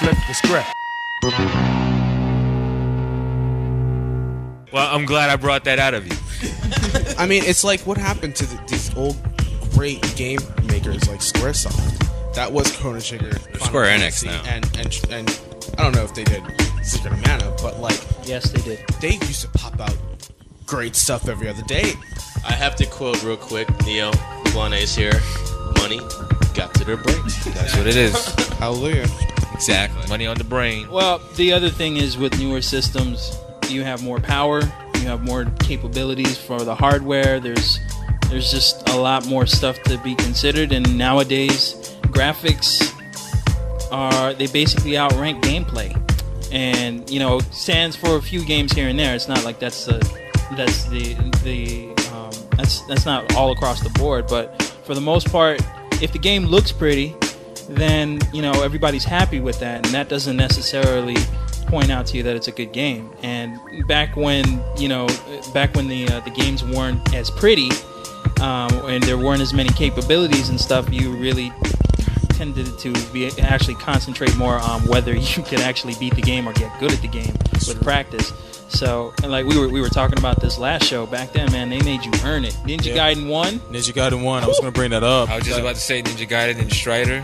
flip the script. Well, I'm glad I brought that out of you. I mean, it's like what happened to these old great game makers like Squaresoft. That was Chrono Trigger, Square Enix now, and I don't know if they did Secret of Mana, but like yes, they did. They used to pop out great stuff every other day. I have to quote real quick, Neo Blane's here. Money got to their brain. That's what it is. Hallelujah. Exactly. Money on the brain. Well, the other thing is with newer systems, you have more power, you have more capabilities for the hardware. There's just a lot more stuff to be considered, and nowadays graphics they basically outrank gameplay. And stands for a few games here and there. It's not like that's not all across the board, but for the most part, if the game looks pretty, then everybody's happy with that, and that doesn't necessarily point out to you that it's a good game. And back when the games weren't as pretty, and there weren't as many capabilities and stuff, you really tended to actually concentrate more on whether you could actually beat the game or get good at the game with practice. So, and like we were talking about this last show, back then, man, they made you earn it. Ninja Gaiden 1. Ninja Gaiden 1. I was going to bring that up. I was just about to say Ninja Gaiden and Strider.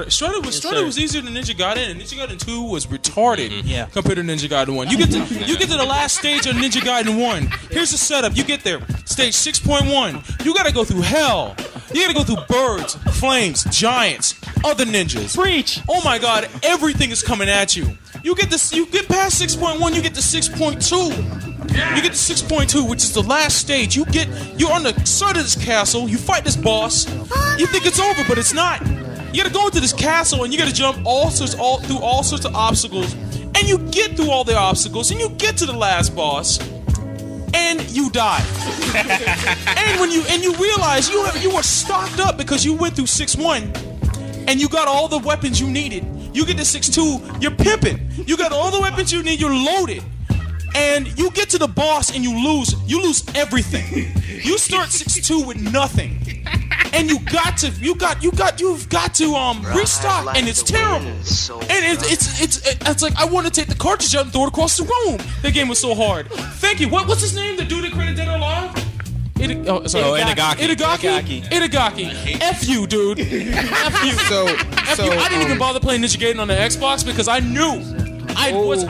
Strider was easier than Ninja Gaiden, and Ninja Gaiden 2 was retarded compared to Ninja Gaiden 1. You get to the last stage of Ninja Gaiden 1. Here's the setup. You get there, stage 6.1. You got to go through hell. You got to go through birds, flames, giants, other ninjas. Preach! Oh my God, everything is coming at you. You get past 6.1, you get to 6.2. You get to 6.2, which is the last stage. You're on the side of this castle, you fight this boss, you think it's over, but it's not. You gotta go into this castle and you gotta jump through all sorts of obstacles, and you get through all the obstacles, and you get to the last boss, and you die. and you realize you were stocked up because you went through 6.1, and you got all the weapons you needed. You get to 6.2, you're pimping. You got all the weapons you need, you're loaded. And you get to the boss and you lose everything. You start 6.2 with nothing. And you've got to restock, and it's terrible. And it's like I want to take the cartridge out and throw it across the room. That game was so hard. Thank you. What's his name? The dude that created Dead or Alive? Itagaki. F you, dude. F you. So I didn't even bother playing Ninja Gaiden on the Xbox because I knew that was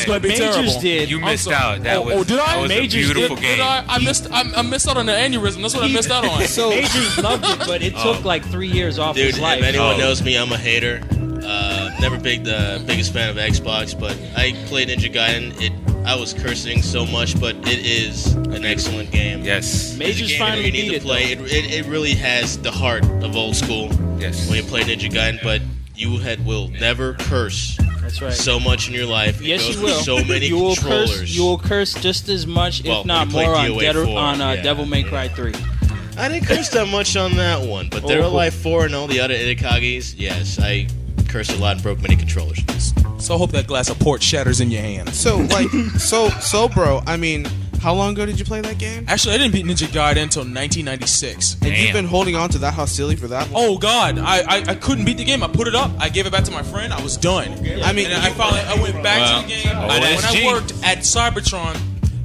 going to be terrible. Majors did. You missed out. That was did I? That was Majors a beautiful did. game. I missed out on the aneurysm. That's what I missed out on. So Majors loved it, but it took like 3 years off his life. If anyone knows me, I'm a hater. Never the biggest fan of Xbox, but I played Ninja Gaiden. I was cursing so much, but it is an excellent game. Yes. Majors finally you need to play. It really has the heart of old school. Yes. When you play Ninja Gaiden, but you will never curse. That's right. So much in your life. Yes, you will. So many controllers. You will curse just as much, if not more, on Devil May Cry 3. I didn't curse that much on that one, but Dead or Alive 4 and all the other Itakages, yes, I cursed a lot and broke many controllers. So I hope that glass of port shatters in your hand. So bro, I mean, how long ago did you play that game? Actually, I didn't beat Ninja Gaiden until 1996. And you've been holding on to that hostility for that long? Oh God, I couldn't beat the game. I put it up. I gave it back to my friend. I was done. I mean, and I went back to the game when I worked at Cybertron.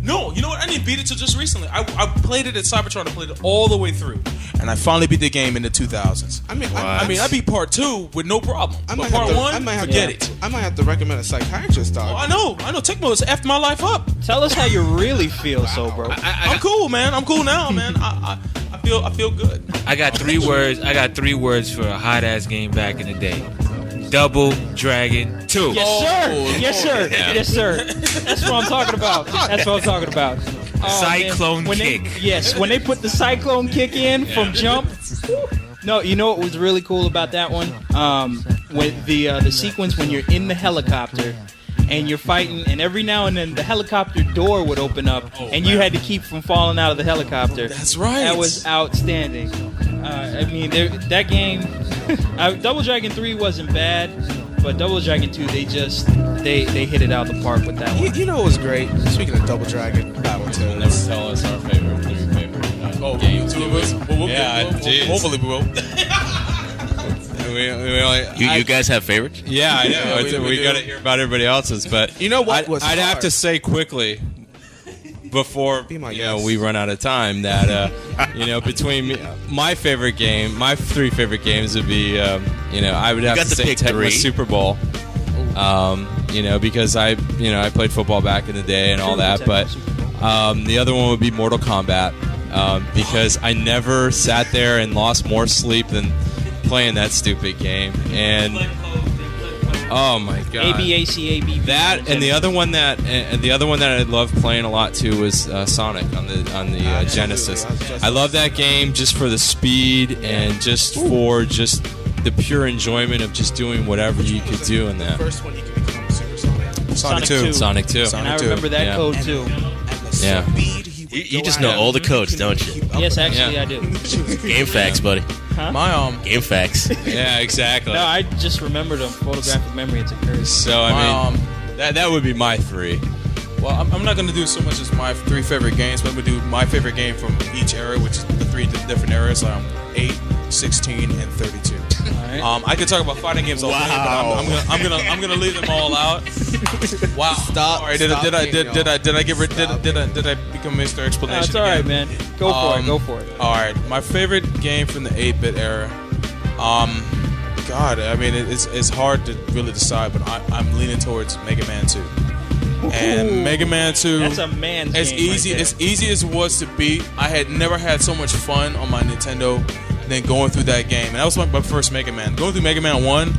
No, you know what? I didn't beat it till just recently. I played it at Cybertron. I played it all the way through, and I finally beat the game in the 2000s. I beat part 2 with no problem. But part 1, forget it. I might have to recommend a psychiatrist, dog. Oh, I know. Tecmo has effed my life up. Tell us how you really feel, bro. I'm cool, man. I'm cool now, man. I feel good. I got 3 words. I got 3 words for a hot ass game back in the day. Double Dragon 2. Yes, sir. Yes, sir. Yeah. Yes, sir. That's what I'm talking about. Cyclone kick. When they put the cyclone kick in from jump. No, you know what was really cool about that one? With the sequence when you're in the helicopter and you're fighting, and every now and then the helicopter door would open up, and you had to keep from falling out of the helicopter. That's right. That was outstanding. I mean, that game, Double Dragon 3 wasn't bad, but Double Dragon 2, they hit it out the park with that one. You know what was great? Speaking of Double Dragon, Battle 2. We'll never tell us our favorite game. I did. Hopefully we will. We only, You guys have favorites? yeah, I know. Yeah, we we do. got to hear about everybody else's, but You know what was I'd have hard? to say quickly before Be my guest. we run out of time that between my favorite game, my three favorite games would be I would have got to to say pick Tecmo three. Super Bowl. Because I played football back in the day and all that, but the other one would be Mortal Kombat because I never sat there and lost more sleep than playing that stupid game. And oh my god, ABACAB. that and the other one that I loved playing a lot too was Sonic on the Genesis. I love that game just for the speed and just for just the pure enjoyment of just doing whatever you could do in that. First one you can become Super Sonic. Sonic 2. Sonic 2. And I remember that Yeah. code too. Yeah. You just know all the codes, don't you? Yes, actually, Yeah. I do. Game facts, buddy. My Game facts. Yeah, exactly. No, I just remembered a photographic memory. It's a curse. So I mean, that would be my three. Well, I'm not going to do so much as my three favorite games, but I'm going to do my favorite game from each era, which is the three different eras, 8, 16, and 32. All right. I could talk about fighting games all day, but I'm gonna leave them all out. Wow! Stop. All right, did I become Mr. Explanation? No, it's all right, again? man. Go for it. Go for it. All right, my favorite game from the 8-bit era. God, I mean it's hard to really decide, but I'm leaning towards Mega Man 2. And Mega Man 2. That's a man's as game easy right there. as easy as it was to beat. I had never had so much fun on my Nintendo than going through that game. And that was my first Mega Man. Going through Mega Man 1,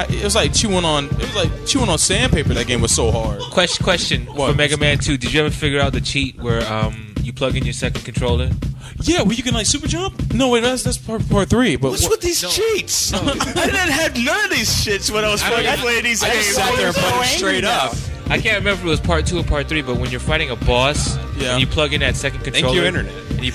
it was like chewing on sandpaper. That game was so hard. Question What? for Mega Man 2. Did you ever figure out the cheat where you plug in your second controller? Yeah, where you can like super jump. No, wait, that's part 3. But What's with these cheats? I didn't have none of these shits when I was playing these I games. just sat there and played straight up. I can't remember if it was part 2 or part 3, but when you're fighting a boss Yeah. and you plug in that second Thank controller you, Internet. and you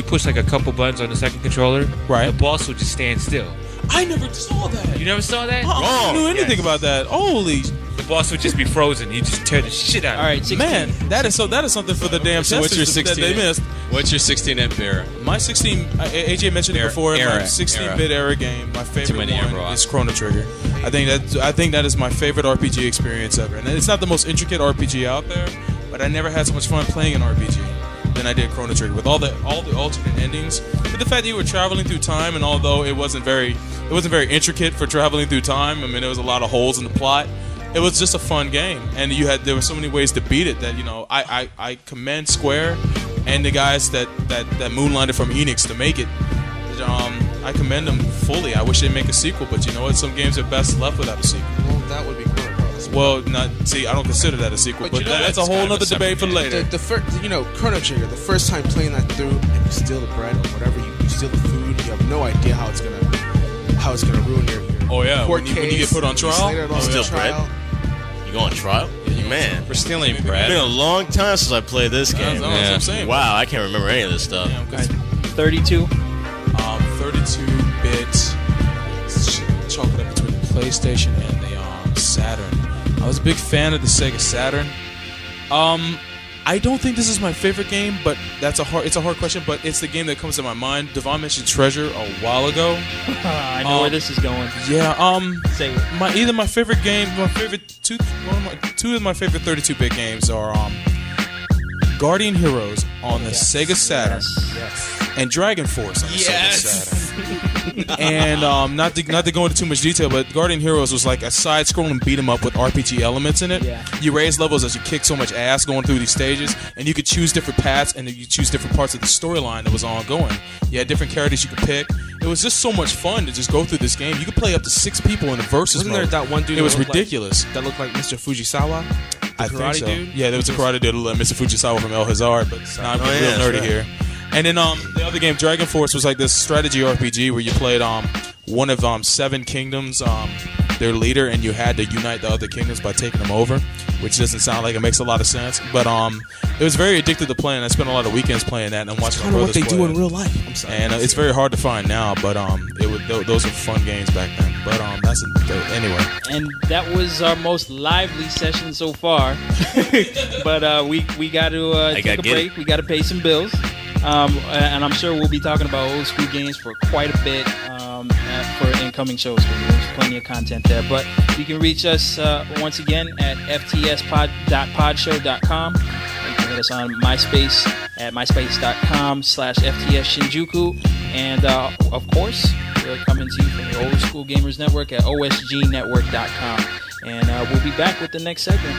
push a couple buttons on the second controller, Right. the boss will just stand still. I never saw that. You never saw that? I knew anything about that. Holy The boss would just be frozen. You just tear the shit out of All it. right, 16. man, that is something for the damn So what's your testers that 16? they missed. What's your 16-bit era? My 16, AJ mentioned it Era- before. My era- 16-bit era game. My favorite many one ever is Chrono Trigger. I think that is my favorite RPG experience ever. And it's not the most intricate RPG out there, but I never had so much fun playing an RPG than I did Chrono Trigger with all the alternate endings. But the fact that you were traveling through time, and although it wasn't very intricate for traveling through time. I mean, there was a lot of holes in the plot. It was just a fun game, and there were so many ways to beat it that I commend Square and the guys that moonlighted from Enix to make it. I commend them fully. I wish they'd make a sequel, but you know what? Some games are best left without a sequel. Well, that would be Chrono Cross. Well, I don't consider that a sequel, But but you know that's a what? whole It's kind of other a separate debate for game. later. The first, Chrono Trigger, the first time playing that through, and you steal the bread or whatever, you steal the food, you have no idea how it's gonna ruin your Oh, yeah, court when you case, get put on you trial? slay it on Steal trial. You go on trial? Man. For stealing It's been bread. a long time since I played this game. That's what I'm saying. Wow, I can't remember any of this stuff. Yeah, 'cause, 32. 32-bit, chalk it up between the PlayStation and the Saturn. I was a big fan of the Sega Saturn. I don't think this is my favorite game, but it's a hard question, but it's the game that comes to my mind. Devon mentioned Treasure a while ago. I know where this is going. Yeah, Say it. my favorite game, two of my favorite 32-bit games are Guardian Heroes on the Sega Saturn and Dragon Force on the Sega Saturn. And not to go into too much detail, but Guardian Heroes was like a side-scrolling beat 'em up with RPG elements in it. Yeah. You raise levels as you kick so much ass going through these stages, and you could choose different paths, and you choose different parts of the storyline that was ongoing. You had different characters you could pick. It was just so much fun to just go through this game. You could play up to 6 people in the versus Wasn't mode. there that one dude It was that looked ridiculous. That looked like Mr. Fujisawa? I think karate so. dude? Yeah, there was a karate dude, Mr. Fujisawa from El Hazard, but now I'm getting real nerdy here. And then the other game, Dragon Force, was like this strategy RPG where you played one of 7 kingdoms, their leader, and you had to unite the other kingdoms by taking them over, which doesn't sound like it makes a lot of sense. But it was very addictive to playing. I spent a lot of weekends playing that and watching my Kind of brothers what they play do it. in real life. I'm sorry. And it's very hard to find now, but those were fun games back then. But anyway. And that was our most lively session so far. But we got to take a break. We got to pay some bills. And I'm sure we'll be talking about old school games for quite a bit. for incoming shows. There's plenty of content there. But you can reach us once again at ftspod.podshow.com. You can hit us on MySpace at myspace.com/FTS Shinjuku. And of course, we're coming to you from the Old School Gamers Network at osgnetwork.com. And we'll be back with the next segment.